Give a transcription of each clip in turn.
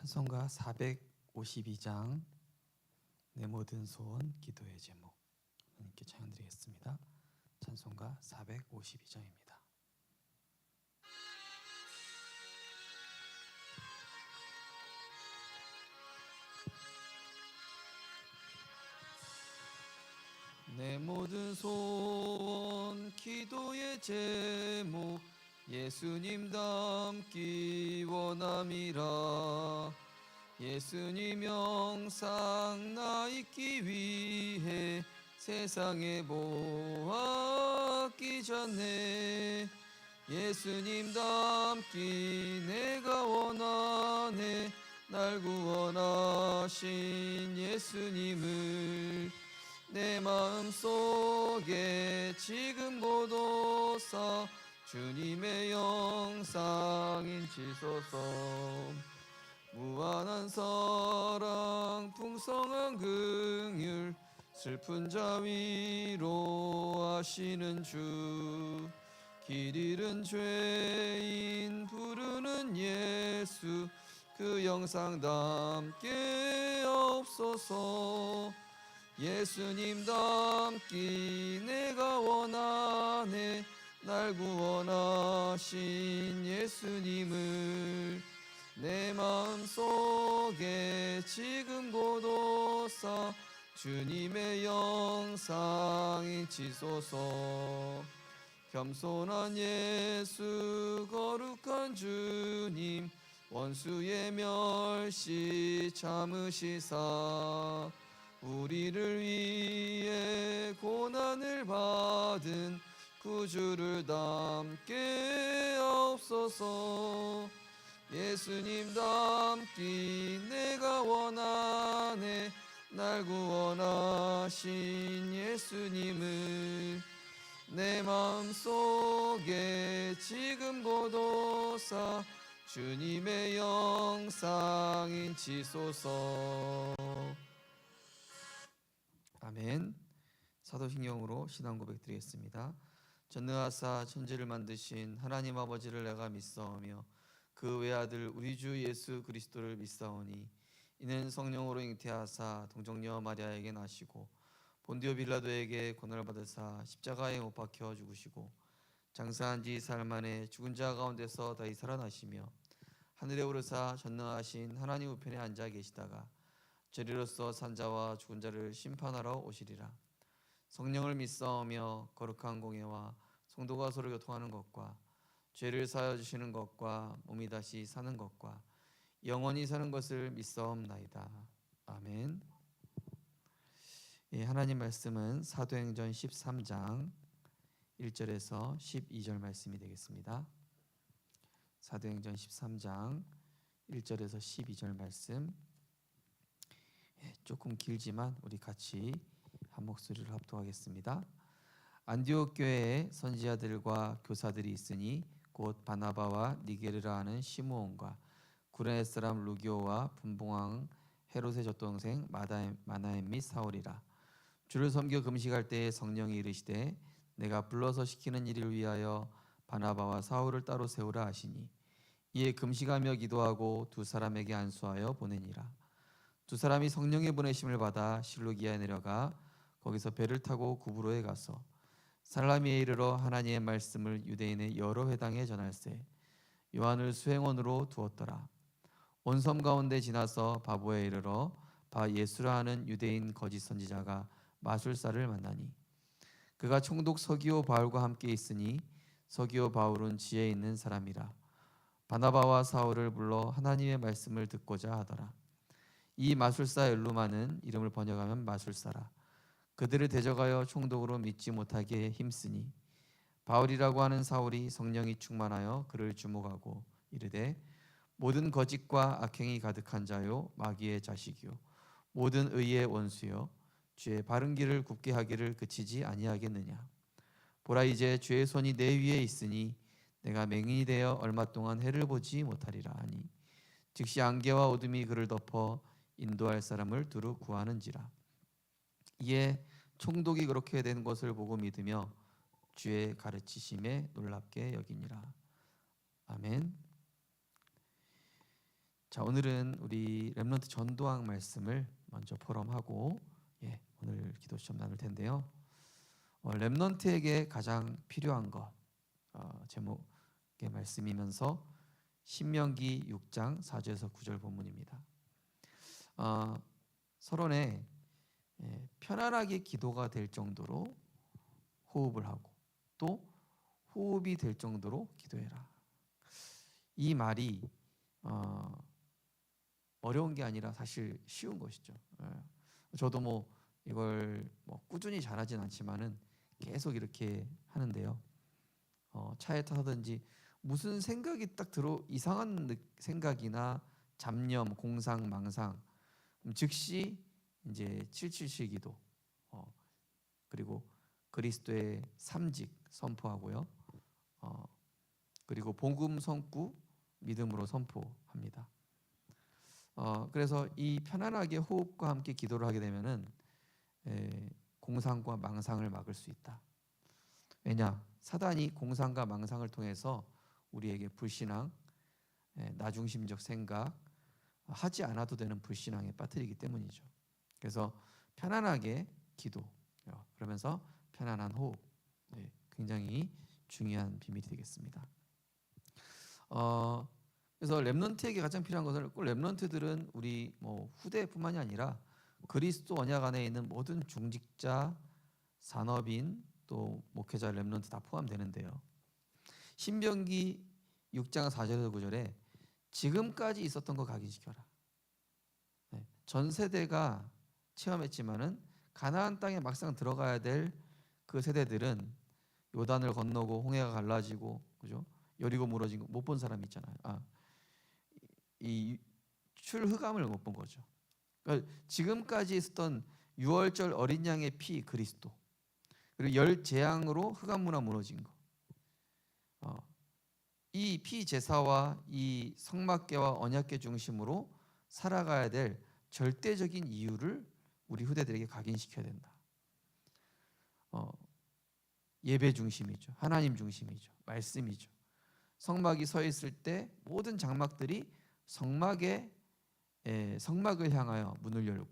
찬송가 452장 내 모든 소원 기도의 제목 하나님께 찬양드리겠습니다. 찬송가 452장입니다. 내 모든 소원 기도의 제목 예수님 닮기 원함이라. 예수님 영상 나 있기 위해 세상에 보았기 전에 예수님 닮기 내가 원하네. 날 구원하신 예수님을 내 마음속에 지금 보도사 주님의 영상 인치소서. 무한한 사랑 풍성한 긍휼 슬픈 자 위로하시는 주. 길 잃은 죄인 부르는 예수 그 영상 담게 없소서. 예수님 닮기 내가 원하네. 날 구원하신 예수님을 내 마음속에 지금 보도사 주님의 영상 인치소서. 겸손한 예수 거룩한 주님 원수의 멸시 참으시사 우리를 위해 고난을 받은 구주를 닮게 없소서. 예수님 닮기 내가 원하네. 날 구원하신 예수님을 내 마음속에 지금 보도사 주님의 영상 인치소서. 아멘. 사도신경으로 신앙 고백 드리겠습니다. 전능하사 천지를 만드신 하나님 아버지를 내가 믿사오며 그 외아들 우리 주 예수 그리스도를 믿사오니 이는 성령으로 잉태하사 동정녀 마리아에게 나시고 본디오 빌라도에게 고난을 받으사 십자가에 못 박혀 죽으시고 장사한 지 사흘 만에 죽은 자 가운데서 다시 살아나시며 하늘에 오르사 전능하신 하나님 우편에 앉아 계시다가 저리로서 산자와 죽은 자를 심판하러 오시리라. 성령을 믿사오며 거룩한 공예와 성도가 서로 교통하는 것과 죄를 사하여 주시는 것과 몸이 다시 사는 것과 영원히 사는 것을 믿사옵나이다. 아멘. 하나님 말씀은 사도행전 13장 1절에서 12절 말씀이 되겠습니다. 사도행전 13장 1절에서 12절 말씀, 조금 길지만 우리 같이 한 목소리를 합독하겠습니다. 안디옥 교회에 선지자들과 교사들이 있으니 곧 바나바와 니게르라 하는 시므온과 구레네 사람 루기오와 분봉왕 헤롯의 젖동생 마나엠 및 사울이라. 주를 섬겨 금식할 때에 성령이 이르시되 내가 불러서 시키는 일을 위하여 바나바와 사울을 따로 세우라 하시니 이에 금식하며 기도하고 두 사람에게 안수하여 보내니라. 두 사람이 성령의 보내심을 받아 실루기아에 내려가 거기서 배를 타고 구브로에 가서 살라미에 이르러 하나님의 말씀을 유대인의 여러 회당에 전할세 요한을 수행원으로 두었더라. 온 섬 가운데 지나서 바보에 이르러 바 예수라 하는 유대인 거짓 선지자가 마술사를 만나니 그가 총독 서기오 바울과 함께 있으니 서기오 바울은 지혜 있는 사람이라. 바나바와 사울을 불러 하나님의 말씀을 듣고자 하더라. 이 마술사 엘루마는 이름을 번역하면 마술사라. 그들을 대적하여 총독으로 믿지 못하게 힘쓰니 바울이라고 하는 사울이 성령이 충만하여 그를 주목하고 이르되 모든 거짓과 악행이 가득한 자요 마귀의 자식이요 모든 의의 원수요 주의 바른 길을 굽게 하기를 그치지 아니하겠느냐. 보라 이제 주의 손이 내 위에 있으니 내가 맹인이 되어 얼마 동안 해를 보지 못하리라 하니 즉시 안개와 어둠이 그를 덮어 인도할 사람을 두루 구하는지라. 이에 총독이 그렇게 된 것을 보고 믿으며 주의 가르치심에 놀랍게 여기니라. 아멘. 자, 오늘은 우리 렘넌트 전도학 말씀을 먼저 포럼하고 오늘 기도 시점 나눌 텐데요. 렘넌트에게 가장 필요한 것 제목의 말씀이면서 신명기 6장 4절에서 9절 본문입니다. 서론에 편안하게 기도가 될 정도로 호흡을 하고 또 호흡이 될 정도로 기도해라. 이 말이 어려운 게 아니라 사실 쉬운 것이죠. 저도 이걸 꾸준히 잘하진 않지만은 계속 이렇게 하는데요. 차에 타든지 무슨 생각이 딱 이상한 생각이나 잡념, 공상, 망상, 즉시 이제 777 기도, 그리고 그리스도의 삼직 선포하고요. 그리고 복음 선구 믿음으로 선포합니다. 그래서 이 편안하게 호흡과 함께 기도를 하게 되면은 공상과 망상을 막을 수 있다. 왜냐? 사단이 공상과 망상을 통해서 우리에게 불신앙, 나중심적 생각, 하지 않아도 되는 불신앙에 빠뜨리기 때문이죠. 그래서 편안하게 기도, 그러면서 편안한 호흡, 굉장히 중요한 비밀이 되겠습니다. 그래서 렘넌트에게 가장 필요한 것은 꼭 렘넌트들은 우리 후대뿐만이 아니라 그리스도 언약 안에 있는 모든 중직자, 산업인, 또 목회자, 렘넌트 다 포함되는데요. 신명기 6장 4절에서 9절에 지금까지 있었던 거 각인시켜라. 전 세대가 체험했지만은 가나안 땅에 막상 들어가야 될 그 세대들은 요단을 건너고 홍해가 갈라지고, 그죠? 여리고 무너진 거 못 본 사람이 있잖아요. 이 출흑암을 못 본 거죠. 그러니까 지금까지 있었던 유월절 어린 양의 피 그리스도, 그리고 열 재앙으로 흑암 문화 무너진 거, 이 피 제사와 이 성막계와 언약계 중심으로 살아가야 될 절대적인 이유를 우리 후대들에게 각인시켜야 된다. 예배 중심이죠. 하나님 중심이죠. 말씀이죠. 성막이 서 있을 때 모든 장막들이 성막을 향하여 문을 열고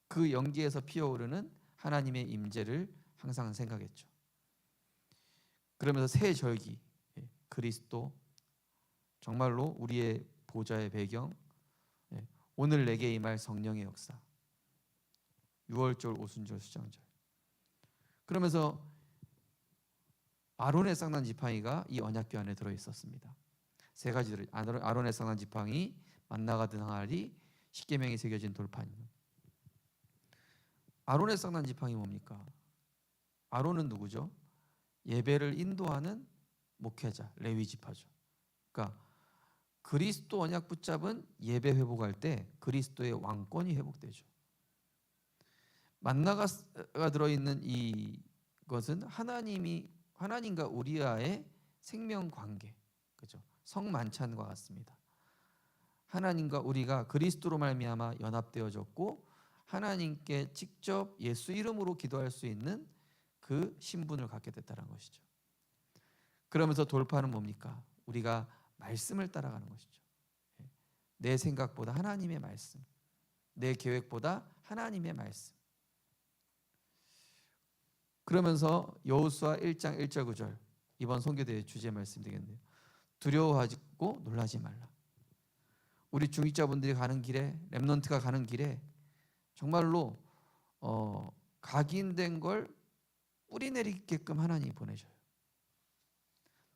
그 연기에서 피어오르는 하나님의 임재를 항상 생각했죠. 그러면서 새 절기, 그리스도, 정말로 우리의 보좌의 배경, 오늘 내게 임할 성령의 역사, 유월절, 오순절, 수장절. 그러면서 아론의 쌍난 지팡이가 이 언약궤 안에 들어 있었습니다. 세 가지들. 아론의 쌍난 지팡이, 만나가 든 항아리, 십계명이 새겨진 돌판. 아론의 쌍난 지팡이 뭡니까? 아론은 누구죠? 예배를 인도하는 목회자, 레위 지파죠. 그러니까 그리스도 언약 붙잡은 예배 회복할 때 그리스도의 왕권이 회복되죠. 만나가 들어있는 이것은 하나님과 우리와의 생명 관계, 그죠? 성만찬과 같습니다. 하나님과 우리가 그리스도로 말미암아 연합되어졌고 하나님께 직접 예수 이름으로 기도할 수 있는 그 신분을 갖게 됐다는 것이죠. 그러면서 돌파는 뭡니까? 우리가 말씀을 따라가는 것이죠. 내 생각보다 하나님의 말씀, 내 계획보다 하나님의 말씀. 그러면서 여호수아 1장 1절 9절, 이번 선교대회 주제 말씀 되겠네요. 두려워하고 놀라지 말라. 우리 중직자분들이 가는 길에, 렘넌트가 가는 길에 정말로 각인된 걸 뿌리내리게끔 하나님이 보내줘요.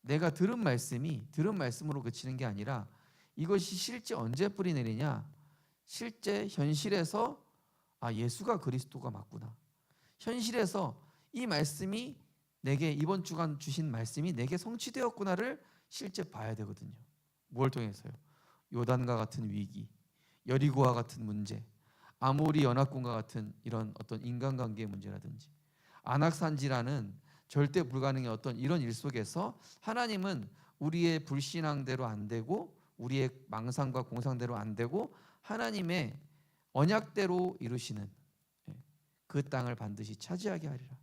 내가 들은 말씀으로 그치는 게 아니라 이것이 실제 언제 뿌리내리냐? 실제 현실에서 예수가 그리스도가 맞구나. 현실에서 이 말씀이 내게, 이번 주간 주신 말씀이 내게 성취되었구나를 실제 봐야 되거든요. 뭘 통해서요? 요단과 같은 위기, 여리고와 같은 문제, 아모리 연합군과 같은 이런 어떤 인간관계의 문제라든지, 안악산지라는 절대 불가능의 어떤 이런 일 속에서 하나님은 우리의 불신앙대로 안 되고 우리의 망상과 공상대로 안 되고 하나님의 언약대로 이루시는 그 땅을 반드시 차지하게 하리라.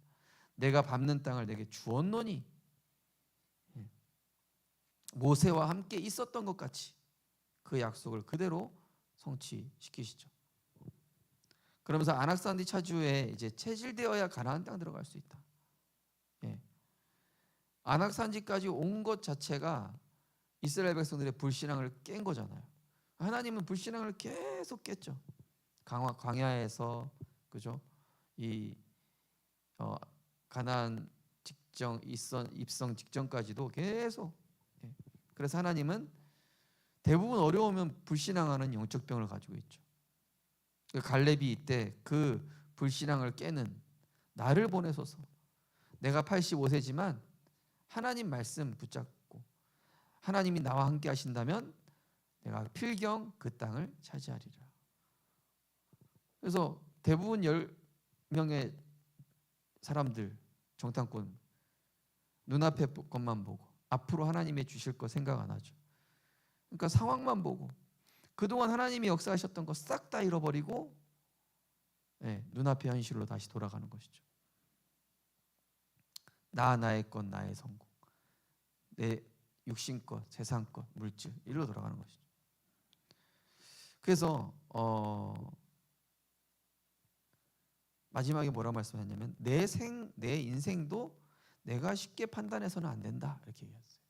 내가 밟는 땅을 내게 주었노니, 모세와 함께 있었던 것 같이 그 약속을 그대로 성취시키시죠. 그러면서 안악산디 차주에 이제 체질되어야 가나안 땅 들어갈 수 있다. 예. 안악산지까지 온 것 자체가 이스라엘 백성들의 불신앙을 깬 거잖아요. 하나님은 불신앙을 계속 깼죠. 광야에서 그죠? 이 가나안 입성 직전까지도 계속. 예. 그래서 하나님은 대부분 어려우면 불신앙하는 영적 병을 가지고 있죠. 갈렙이 이때 그 불신앙을 깨는 나를 보내소서. 내가 85세지만 하나님 말씀 붙잡고 하나님이 나와 함께 하신다면 내가 필경 그 땅을 차지하리라. 그래서 대부분 10명의 사람들 정탐꾼 눈앞에 것만 보고 앞으로 하나님이 주실 거 생각 안 하죠. 그러니까 상황만 보고 그동안 하나님이 역사하셨던 거 싹 다 잃어버리고 눈앞의 현실로 다시 돌아가는 것이죠. 나의 것, 나의 성공, 내 육신것, 세상것, 물질 이리로 돌아가는 것이죠. 그래서 마지막에 뭐라 말씀하셨냐면 내 인생도 내가 쉽게 판단해서는 안 된다 이렇게 얘기했어요.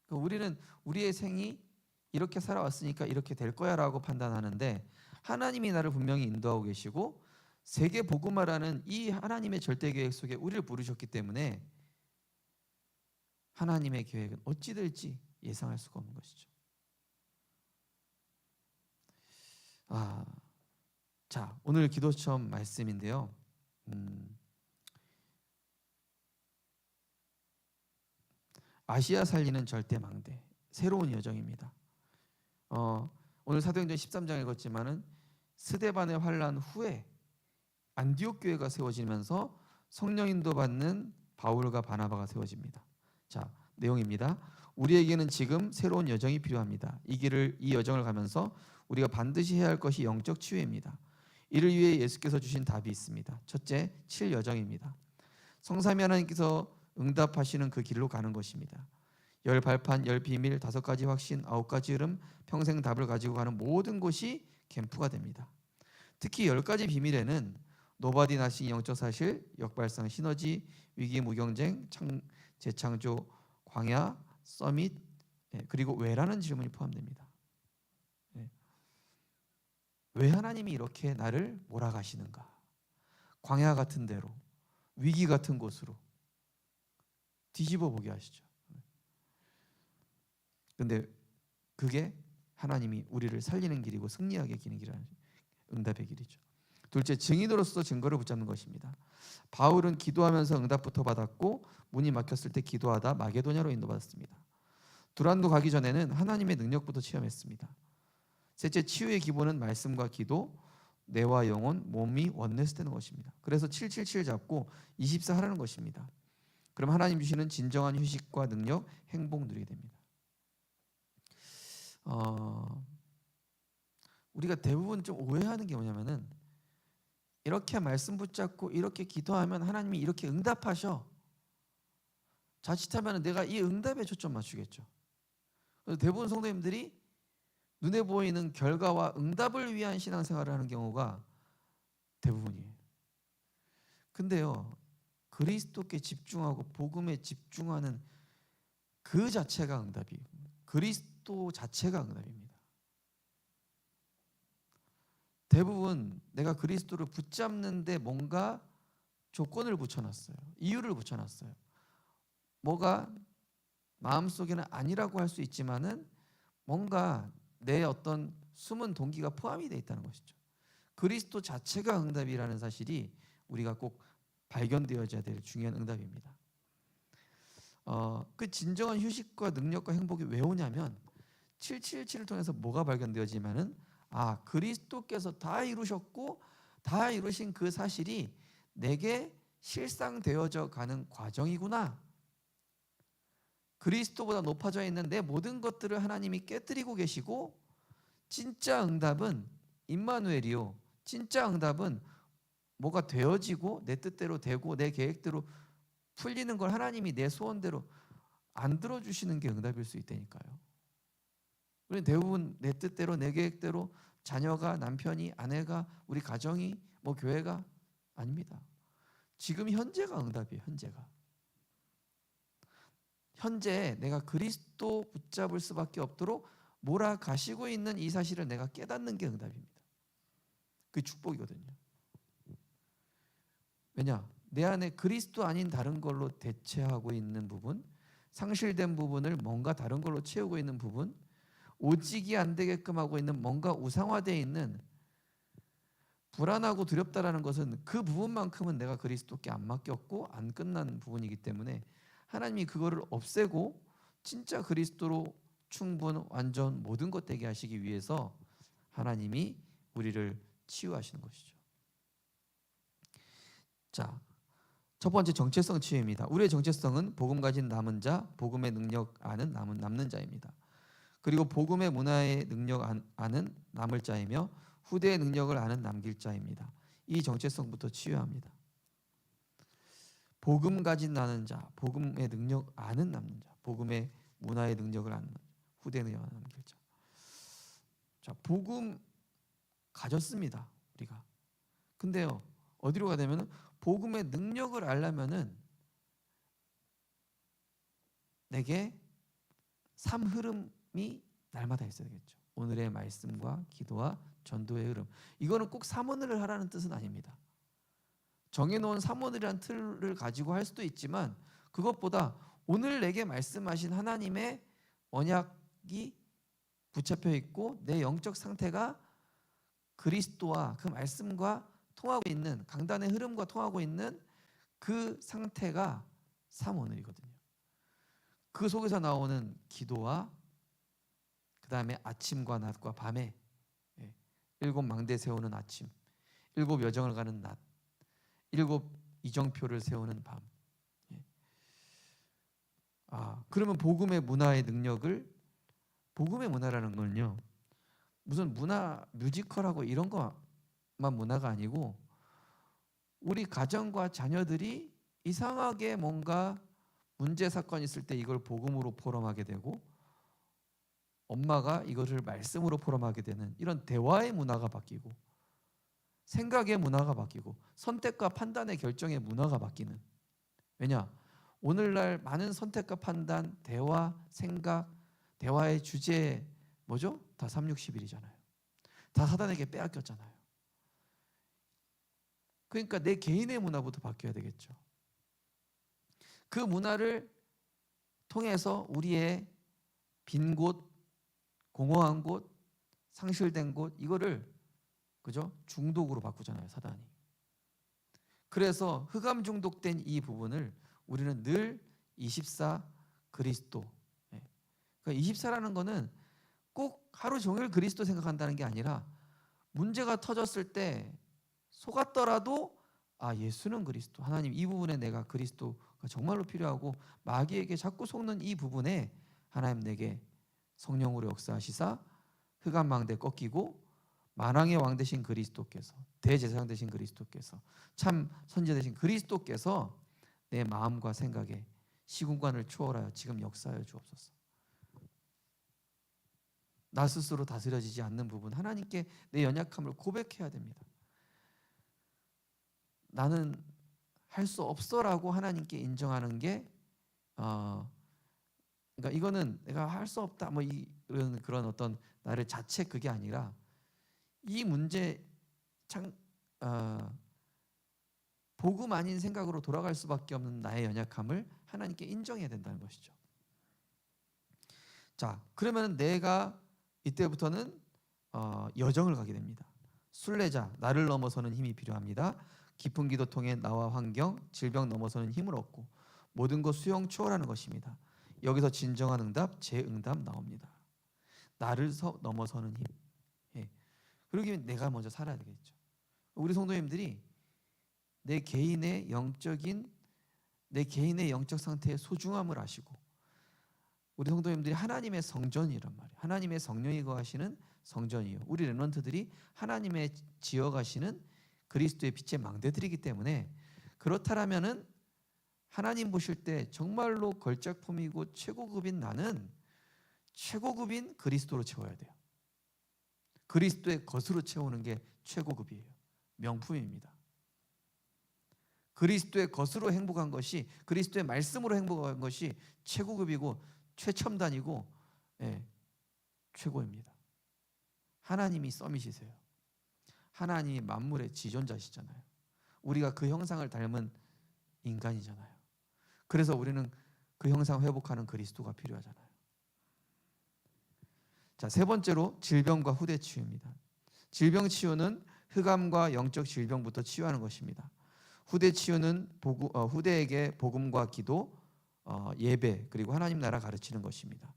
그러니까 우리는 우리의 생이 이렇게 살아왔으니까 이렇게 될 거야 라고 판단하는데 하나님이 나를 분명히 인도하고 계시고 세계 복음화라는 이 하나님의 절대 계획 속에 우리를 부르셨기 때문에 하나님의 계획은 어찌 될지 예상할 수가 없는 것이죠. 자, 오늘 기도처럼 말씀인데요. 아시아 살리는 절대 망대, 새로운 여정입니다. 오늘 사도행전 13장 읽었지만은 스데반의 환란 후에 안디옥 교회가 세워지면서 성령 인도 받는 바울과 바나바가 세워집니다. 자, 내용입니다. 우리에게는 지금 새로운 여정이 필요합니다. 이 여정을 가면서 우리가 반드시 해야 할 것이 영적 치유입니다. 이를 위해 예수께서 주신 답이 있습니다. 첫째, 7여정입니다. 성삼위 하나님께서 응답하시는 그 길로 가는 것입니다. 10발판, 10비밀, 5가지 확신, 9가지 흐름, 평생 답을 가지고 가는 모든 곳이 캠프가 됩니다. 특히 10가지 비밀에는 노바디 나싱 영적 사실, 역발상 시너지, 위기 무경쟁, 재창조, 광야, 서밋, 그리고 왜라는 질문이 포함됩니다. 왜 하나님이 이렇게 나를 몰아가시는가? 광야 같은 데로, 위기 같은 곳으로 뒤집어 보게 하시죠. 근데 그게 하나님이 우리를 살리는 길이고 승리하게 기는 길이라는 응답의 길이죠. 둘째, 증인으로서 증거를 붙잡는 것입니다. 바울은 기도하면서 응답부터 받았고 문이 막혔을 때 기도하다 마게도냐로 인도받았습니다. 두란도 가기 전에는 하나님의 능력부터 체험했습니다. 셋째, 치유의 기본은 말씀과 기도, 뇌와 영혼, 몸이 원내스되는 것입니다. 그래서 777 잡고 24 하라는 것입니다. 그럼 하나님 주시는 진정한 휴식과 능력, 행복 누리게 됩니다. 우리가 대부분 좀 오해하는 게 뭐냐면은 이렇게 말씀 붙잡고 이렇게 기도하면 하나님이 이렇게 응답하셔. 자칫하면 내가 이 응답에 초점 맞추겠죠. 그래서 대부분 성도님들이 눈에 보이는 결과와 응답을 위한 신앙생활을 하는 경우가 대부분이에요. 근데요, 그리스도께 집중하고 복음에 집중하는 그 자체가 응답이에요. 그리스도 자체가 응답입니다. 대부분 내가 그리스도를 붙잡는데 뭔가 조건을 붙여놨어요. 이유를 붙여놨어요. 뭐가 마음속에는 아니라고 할 수 있지만은 뭔가 내 어떤 숨은 동기가 포함이 되어 있다는 것이죠. 그리스도 자체가 응답이라는 사실이 우리가 꼭 발견되어져야 될 중요한 응답입니다. 그 진정한 휴식과 능력과 행복이 왜 오냐면 777을 통해서 뭐가 발견되어지면은 그리스도께서 다 이루셨고 다 이루신 그 사실이 내게 실상되어져 가는 과정이구나. 그리스도보다 높아져 있는 내 모든 것들을 하나님이 깨뜨리고 계시고 진짜 응답은 임마누엘이요. 진짜 응답은 뭐가 되어지고 내 뜻대로 되고 내 계획대로 풀리는 걸 하나님이 내 소원대로 안 들어주시는 게 응답일 수 있다니까요. 우리는 대부분 내 뜻대로 내 계획대로 자녀가, 남편이, 아내가, 우리 가정이, 뭐 교회가 아닙니다. 지금 현재가 응답이에요. 현재 내가 그리스도 붙잡을 수밖에 없도록 몰아가시고 있는 이 사실을 내가 깨닫는 게 응답입니다. 그게 축복이거든요. 왜냐? 내 안에 그리스도 아닌 다른 걸로 대체하고 있는 부분, 상실된 부분을 뭔가 다른 걸로 채우고 있는 부분, 오직이 안 되게끔 하고 있는 뭔가 우상화되어 있는, 불안하고 두렵다라는 것은 그 부분만큼은 내가 그리스도께 안 맡겼고 안 끝난 부분이기 때문에 하나님이 그거를 없애고 진짜 그리스도로 충분, 완전, 모든 것 되게 하시기 위해서 하나님이 우리를 치유하시는 것이죠. 자, 첫 번째 정체성 치유입니다. 우리의 정체성은 복음 가진 남은 자, 복음의 능력 아는 남는 자입니다. 그리고 복음의 문화의 능력 아는 남을 자이며 후대의 능력을 아는 남길 자입니다. 이 정체성부터 치유합니다. 복음 가진 나는 자, 복음의 능력 아는 남는 자, 복음의 문화의 능력을 아는 후대의 능력을 아는 남길 자. 자, 복음 가졌습니다. 우리가. 근데요, 어디로 가야 되면은 복음의 능력을 알려면은 내게 삶 흐름이 날마다 있어야 되겠죠. 오늘의 말씀과 기도와 전도의 흐름. 이거는 꼭 사모늘을 하라는 뜻은 아닙니다. 정해놓은 사모늘이라는 틀을 가지고 할 수도 있지만 그것보다 오늘 내게 말씀하신 하나님의 언약이 붙잡혀 있고 내 영적 상태가 그리스도와 그 말씀과 통하고 있는, 강단의 흐름과 통하고 있는 그 상태가 사모늘이거든요. 그 속에서 나오는 기도와 그 다음에 아침과 낮과 밤에 7 망대 세우는 아침, 7 여정을 가는 낮, 7 이정표를 세우는 밤. 그러면 복음의 문화의 능력을, 복음의 문화라는 건요, 무슨 문화, 뮤지컬하고 이런 것만 문화가 아니고 우리 가정과 자녀들이 이상하게 뭔가 문제 사건이 있을 때 이걸 복음으로 포럼하게 되고 엄마가 이것을 말씀으로 포럼하게 되는 이런 대화의 문화가 바뀌고 생각의 문화가 바뀌고 선택과 판단의 결정의 문화가 바뀌는. 왜냐? 오늘날 많은 선택과 판단, 대화, 생각, 대화의 주제 뭐죠? 다 361이잖아요. 다 사단에게 빼앗겼잖아요. 그러니까 내 개인의 문화부터 바뀌어야 되겠죠. 그 문화를 통해서 우리의 빈 곳, 공허한 곳, 상실된 곳, 이거를 그죠? 중독으로 바꾸잖아요, 사단이. 그래서 흑암 중독된 이 부분을 우리는 늘 24 그리스도. 그러니까 24라는 거는 꼭 하루 종일 그리스도 생각한다는 게 아니라 문제가 터졌을 때 속았더라도 예수는 그리스도, 하나님 이 부분에 내가 그리스도가 정말로 필요하고 마귀에게 자꾸 속는 이 부분에 하나님 내게 성령으로 역사하시사 흑암 망대 꺾이고 만왕의 왕 되신 그리스도께서, 대제사장 되신 그리스도께서, 참 선지 되신 그리스도께서 내 마음과 생각에 시공간을 초월하여 지금 역사하여 주옵소서. 나 스스로 다스려지지 않는 부분, 하나님께 내 연약함을 고백해야 됩니다. 나는 할 수 없어라고 하나님께 인정하는 게 그러니까 이거는 내가 할 수 없다 뭐 이런 그런 어떤 나를 자책, 그게 아니라 이 문제 복음 아닌 생각으로 돌아갈 수밖에 없는 나의 연약함을 하나님께 인정해야 된다는 것이죠. 자, 그러면 내가 이때부터는 여정을 가게 됩니다. 순례자, 나를 넘어서는 힘이 필요합니다. 깊은 기도 통해 나와 환경, 질병 넘어서는 힘을 얻고 모든 것 수용 초월하는 것입니다. 여기서 진정한 응답, 재응답 나옵니다. 나를 넘어서는 힘. 그러기 내가 먼저 살아야 되겠죠. 우리 성도님들이 내 개인의 영적 상태의 소중함을 아시고, 우리 성도님들이 하나님의 성전이란 말이에요. 하나님의 성령이 거하시는 성전이요, 우리 렘넌트들이 하나님의 지어가시는 그리스도의 빛의 망대들이기 때문에, 그렇다라면은 하나님 보실 때 정말로 걸작품이고 최고급인 나는 최고급인 그리스도로 채워야 돼요. 그리스도의 것으로 채우는 게 최고급이에요. 명품입니다. 그리스도의 것으로 행복한 것이, 그리스도의 말씀으로 행복한 것이 최고급이고 최첨단이고, 최고입니다. 하나님이 서밋이세요. 하나님이 만물의 지존자시잖아요. 우리가 그 형상을 닮은 인간이잖아요. 그래서 우리는 그 형상 회복하는 그리스도가 필요하잖아요. 자, 세 번째로 질병과 후대 치유입니다. 질병 치유는 흑암과 영적 질병부터 치유하는 것입니다. 후대 치유는 후대에게 복음과 기도, 예배, 그리고 하나님 나라 가르치는 것입니다.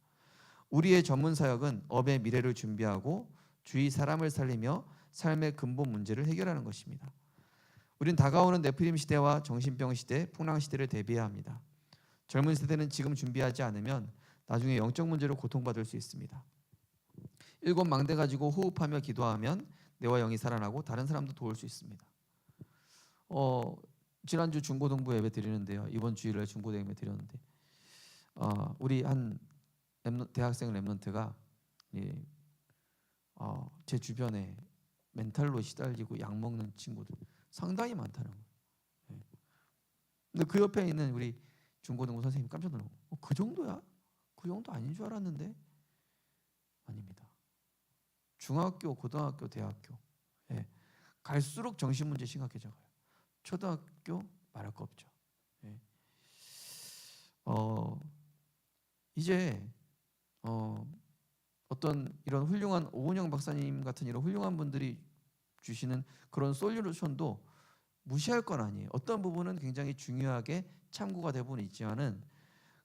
우리의 전문 사역은 업의 미래를 준비하고 주위 사람을 살리며 삶의 근본 문제를 해결하는 것입니다. 우린 다가오는 네피림 시대와 정신병 시대, 풍랑 시대를 대비해야 합니다. 젊은 세대는 지금 준비하지 않으면 나중에 영적 문제로 고통받을 수 있습니다. 7 망대 가지고 호흡하며 기도하면 내와 영이 살아나고 다른 사람도 도울 수 있습니다. 지난주 중고등부 예배 드리는데요. 이번 주일에 중고등 예배 드렸는데 우리 한 대학생 랩런트가 제 주변에 멘탈로 시달리고 약 먹는 친구들 상당히 많다는 거예요. 근데 그 옆에 있는 우리 중고등부 선생님 깜짝 놀라고 그 정도야? 그 정도 아닌 줄 알았는데 아닙니다. 중학교, 고등학교, 대학교 갈수록 정신 문제 심각해져가요. 초등학교 말할 거 없죠. 이제 어떤 이런 훌륭한 오은영 박사님 같은 이런 훌륭한 분들이 주시는 그런 솔루션도 무시할 건 아니에요. 어떤 부분은 굉장히 중요하게 참고가 되고는 있지만은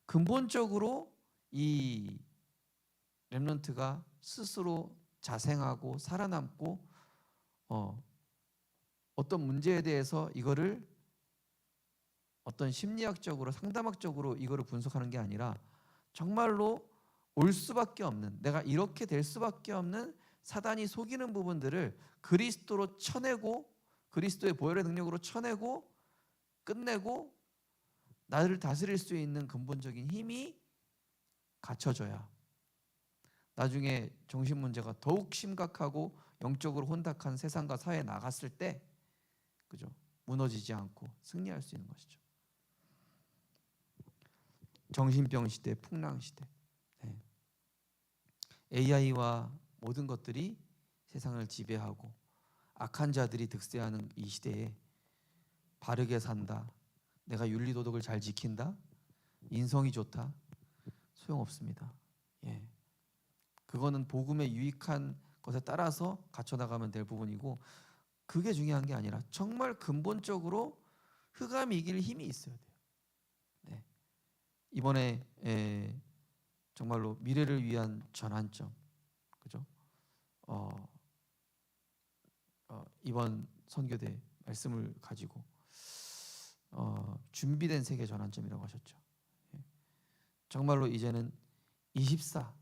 근본적으로 이 렘넌트가 스스로 자생하고 살아남고 어떤 문제에 대해서 이거를 어떤 심리학적으로 상담학적으로 이거를 분석하는 게 아니라 정말로 올 수밖에 없는, 내가 이렇게 될 수밖에 없는 사단이 속이는 부분들을 그리스도로 쳐내고 그리스도의 보혈의 능력으로 쳐내고 끝내고 나를 다스릴 수 있는 근본적인 힘이 갖춰져야 나중에 정신 문제가 더욱 심각하고 영적으로 혼탁한 세상과 사회에 나갔을 때 그죠? 무너지지 않고 승리할 수 있는 것이죠. 정신병 시대, 풍랑 시대, AI와 모든 것들이 세상을 지배하고 악한 자들이 득세하는 이 시대에 바르게 산다, 내가 윤리도덕을 잘 지킨다, 인성이 좋다, 소용없습니다. 그거는 복음에 유익한 것에 따라서 갖춰나가면 될 부분이고 그게 중요한 게 아니라 정말 근본적으로 흑암이 이길 힘이 있어야 돼요. 이번에 정말로 미래를 위한 전환점, 그죠? 이번 선교대 말씀을 가지고 준비된 세계 전환점이라고 하셨죠. 정말로 이제는 24,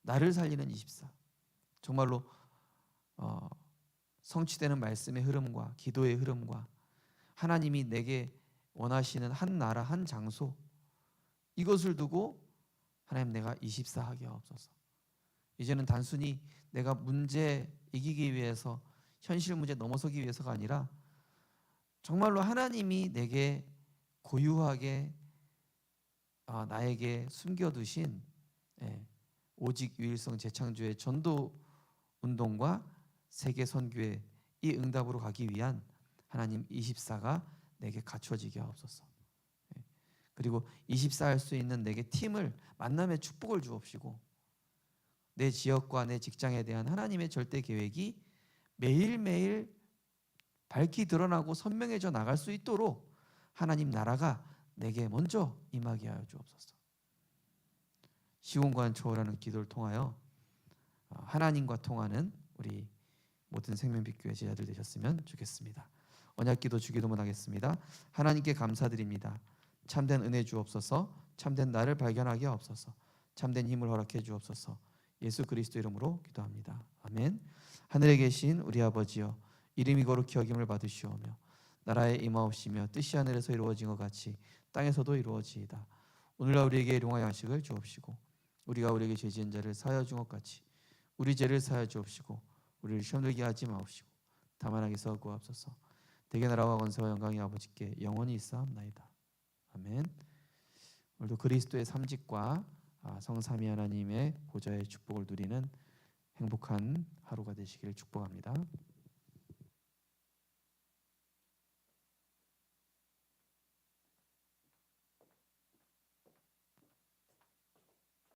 나를 살리는 24, 정말로 성취되는 말씀의 흐름과 기도의 흐름과 하나님이 내게 원하시는 한 나라 한 장소, 이것을 두고 하나님 내가 24 하게 하옵소서. 이제는 단순히 내가 문제 이기기 위해서 현실 문제 넘어서기 위해서가 아니라 정말로 하나님이 내게 고유하게 나에게 숨겨두신 오직 유일성 재창조의 전도 운동과 세계 선교의 이 응답으로 가기 위한 하나님 24가 내게 갖춰지게 하옵소서. 그리고 24 할 수 있는 내게 팀을 만남의 축복을 주옵시고 내 지역과 내 직장에 대한 하나님의 절대 계획이 매일매일 밝히 드러나고 선명해져 나갈 수 있도록 하나님 나라가 내게 먼저 임하게 하여 주옵소서. 시공간 초월하는 기도를 통하여 하나님과 통하는 우리 모든 생명빛교회 제자들 되셨으면 좋겠습니다. 언약기도 주기도문 하겠습니다. 하나님께 감사드립니다. 참된 은혜 주옵소서. 참된 나를 발견하게 하옵소서. 참된 힘을 허락해 주옵소서. 예수 그리스도 이름으로 기도합니다. 아멘. 하늘에 계신 우리 아버지여, 이름이 거룩히 여김을 받으시오며 나라에 임하옵시며 뜻이 하늘에서 이루어진 것 같이 땅에서도 이루어지이다. 오늘날 우리에게 일용할 양식을 주옵시고 우리가 우리에게 죄 지은 자를 사하여 준 것 같이 우리 죄를 사하여 주옵시고 우리를 시험 들게 하지 마옵시고 다만 악에서 구하옵소서. 대개 나라와 권세와 영광이 아버지께 영원히 있사옵나이다. 아멘. 오늘도 그리스도의 삼직과 성삼위 하나님의 보좌의 축복을 누리는 행복한 하루가 되시기를 축복합니다.